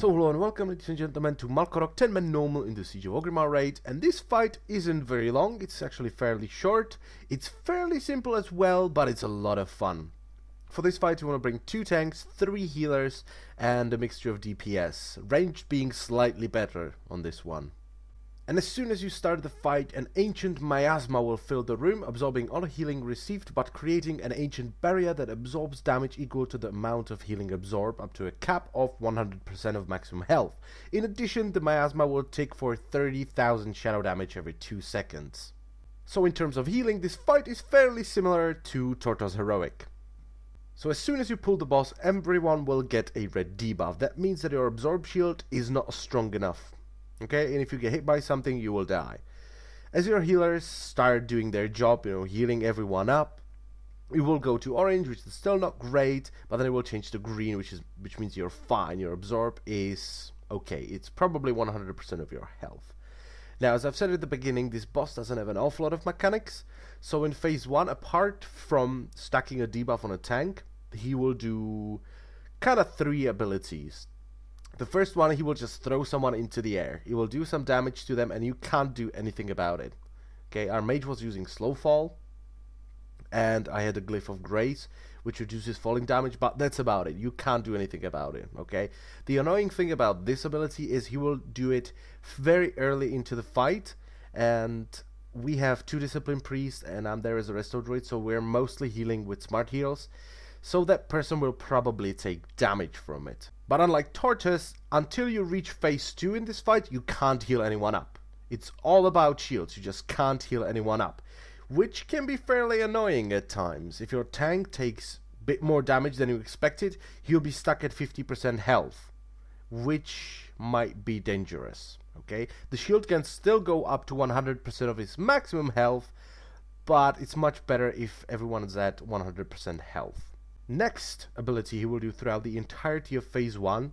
So hello and welcome, ladies and gentlemen, to Malkorok 10-man normal in the Siege of Orgrimmar raid. And this fight isn't very long, it's actually fairly short. It's fairly simple as well, but it's a lot of fun. For this fight you want to bring 2 tanks, 3 healers, and a mixture of DPS, ranged being slightly better on this one. And as soon as you start the fight, an ancient miasma will fill the room, absorbing all healing received, but creating an ancient barrier that absorbs damage equal to the amount of healing absorbed, up to a cap of 100% of maximum health. In addition, the miasma will tick for 30,000 shadow damage every 2 seconds. So in terms of healing, this fight is fairly similar to Torto's Heroic. So as soon as you pull the boss, everyone will get a red debuff. That means that your absorb shield is not strong enough. Okay, and if you get hit by something, you will die. As your healers start doing their job, healing everyone up, it will go to orange, which is still not great, but then it will change to green, which means you're fine. Your absorb is okay. It's probably 100% of your health. Now, as I've said at the beginning, this boss doesn't have an awful lot of mechanics. So in phase 1, apart from stacking a debuff on a tank, he will do kind of 3 abilities. The first one, he will just throw someone into the air. He will do some damage to them and you can't do anything about it. Okay, our mage was using slow fall, and I had a glyph of grace, which reduces falling damage, but that's about it. You can't do anything about it, okay? The annoying thing about this ability is he will do it very early into the fight, and we have 2 discipline priests and I'm there as a resto druid, so we're mostly healing with smart heals. So that person will probably take damage from it. But unlike Tortoise, until you reach phase 2 in this fight, you can't heal anyone up. It's all about shields, you just can't heal anyone up. Which can be fairly annoying at times. If your tank takes a bit more damage than you expected, he'll be stuck at 50% health. Which might be dangerous, okay? The shield can still go up to 100% of his maximum health, but it's much better if everyone is at 100% health. Next ability he will do throughout the entirety of phase 1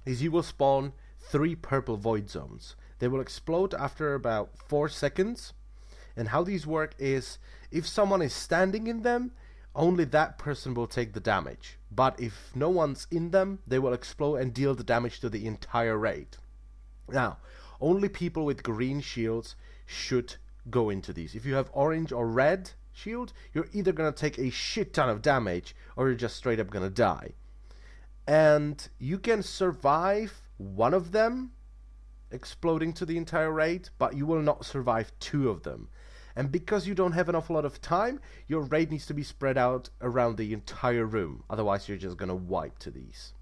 is he will spawn 3 purple void zones. They will explode after about 4 seconds, and how these work is if someone is standing in them, only that person will take the damage, but if no one's in them, they will explode and deal the damage to the entire raid. Now, only people with green shields should go into these. If you have orange or red shield, you're either gonna take a shit ton of damage or you're just straight up gonna die. And you can survive one of them exploding to the entire raid, but you will not survive 2 of them. And because you don't have an awful lot of time, your raid needs to be spread out around the entire room, otherwise you're just gonna wipe to these.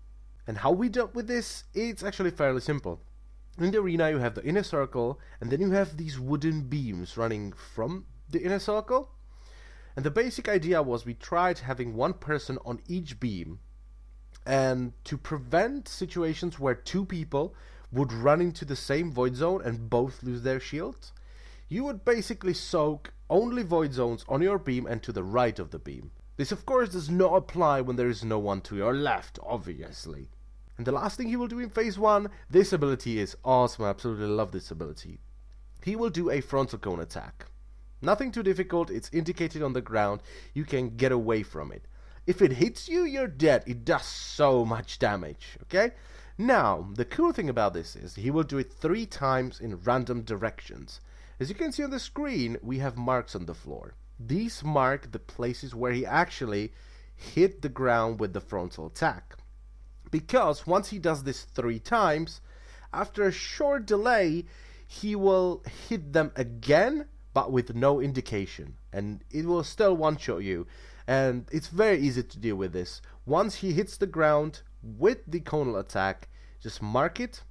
And how we dealt with this, it's actually fairly simple. In the arena you have the inner circle, and then you have these wooden beams running from the inner circle. And the basic idea was we tried having 1 person on each beam, and to prevent situations where 2 people would run into the same void zone and both lose their shields, you would basically soak only void zones on your beam and to the right of the beam. This of course does not apply when there is no one to your left, obviously. And the last thing he will do in phase 1, this ability is awesome, I absolutely love this ability. He will do a frontal cone attack. Nothing too difficult, it's indicated on the ground, you can get away from it. If it hits you, you're dead, it does so much damage, okay? Now, the cool thing about this is he will do it 3 times in random directions. As you can see on the screen, we have marks on the floor. These mark the places where he actually hit the ground with the frontal attack. Because once he does this 3 times, after a short delay, he will hit them again, but with no indication, and it will still one-shot you, and it's very easy to deal with this. Once he hits the ground with the conal attack, just mark it,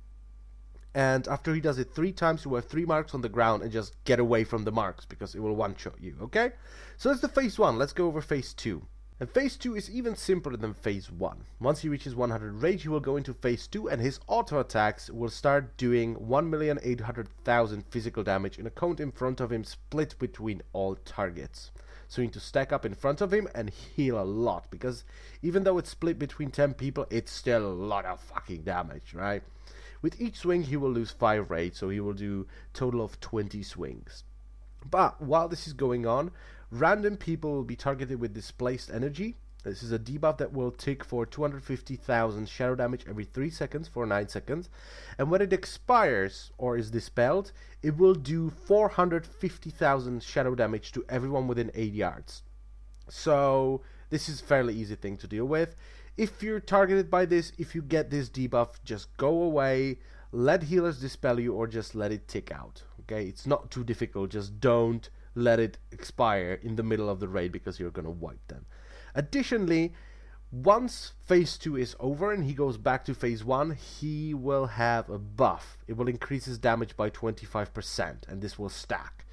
and after he does it 3 times, you have 3 marks on the ground, and just get away from the marks, because it will one-shot you, okay? So that's the phase 1, let's go over phase 2. And phase 2 is even simpler than phase 1. Once he reaches 100 rage, he will go into phase 2 and his auto attacks will start doing 1,800,000 physical damage in a cone in front of him, split between all targets. So you need to stack up in front of him and heal a lot, because even though it's split between 10 people, it's still a lot of fucking damage, right? With each swing he will lose 5 rage, so he will do a total of 20 swings. But while this is going on, random people will be targeted with displaced energy, This is a debuff that will tick for 250,000 shadow damage every 3 seconds for 9 seconds. And when it expires or is dispelled, it will do 450,000 shadow damage to everyone within 8 yards. So this is a fairly easy thing to deal with. If you're targeted by this, if you get this debuff, just go away, let healers dispel you, or just let it tick out. Okay, it's not too difficult, just don't let it expire in the middle of the raid because you're gonna wipe them. Additionally, once phase 2 is over and he goes back to phase 1, he will have a buff. It will increase his damage by 25%, and this will stack.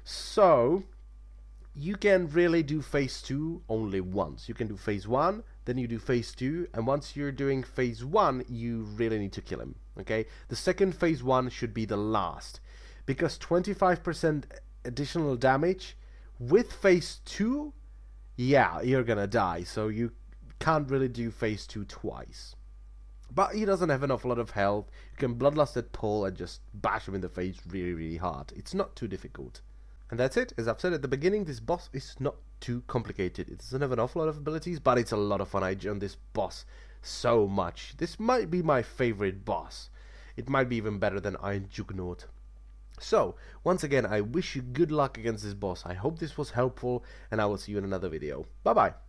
So you can really do phase 2 only once. You can do phase 1, then you do phase 2, and once you're doing phase 1, you really need to kill him. Okay, the second phase 1 should be the last, because 25% additional damage with phase 2, yeah, you're gonna die, so you can't really do phase 2 twice. But he doesn't have an awful lot of health. You can Bloodlust at pull and just bash him in the face really hard. It's not too difficult. And that's it. As I've said at the beginning, this boss is not too complicated. It doesn't have an awful lot of abilities, but it's a lot of fun. I enjoy this boss so much. This might be my favorite boss. It might be even better than Iron Juggernaut. So, once again, I wish you good luck against this boss. I hope this was helpful, and I will see you in another video. Bye bye.